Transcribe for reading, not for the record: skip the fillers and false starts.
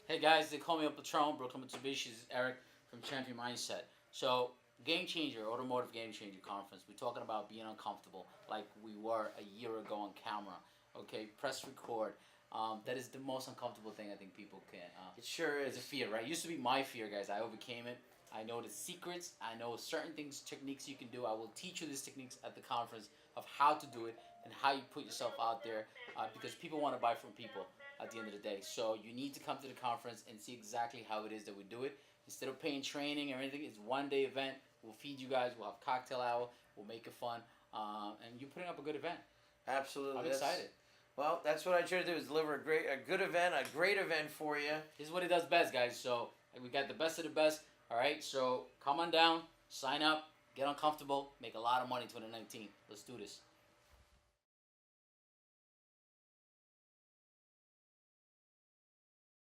Hey guys, they call me a Patronn, Brooklyn Mitsubishi. This is Eric from Champion Mindset. So, Game Changer, Automotive Game Changer Conference. We're talking about being uncomfortable like we were a year ago on camera. Okay, press record. That is the most uncomfortable thing I think people can. It sure It's is. a fear, right? It used to be my fear, guys. I overcame it. I know the secrets. I know certain things, techniques you can do. I will teach you these techniques at the conference of how to do it and how you put yourself out there because people want to buy from people at the end of the day. So you need to come to the conference and see exactly how it is that we do it. Instead of paying training or anything, it's 1 day event. We'll feed you guys. We'll have cocktail hour. We'll make it fun, and you're putting up a good event. Absolutely. I'm excited. Well, that's what I try to do is deliver a good event, a great event for you. This is what it does best, guys. So we got the best of the best. All right. So come on down, sign up, get uncomfortable, make a lot of money 2019. Let's do this.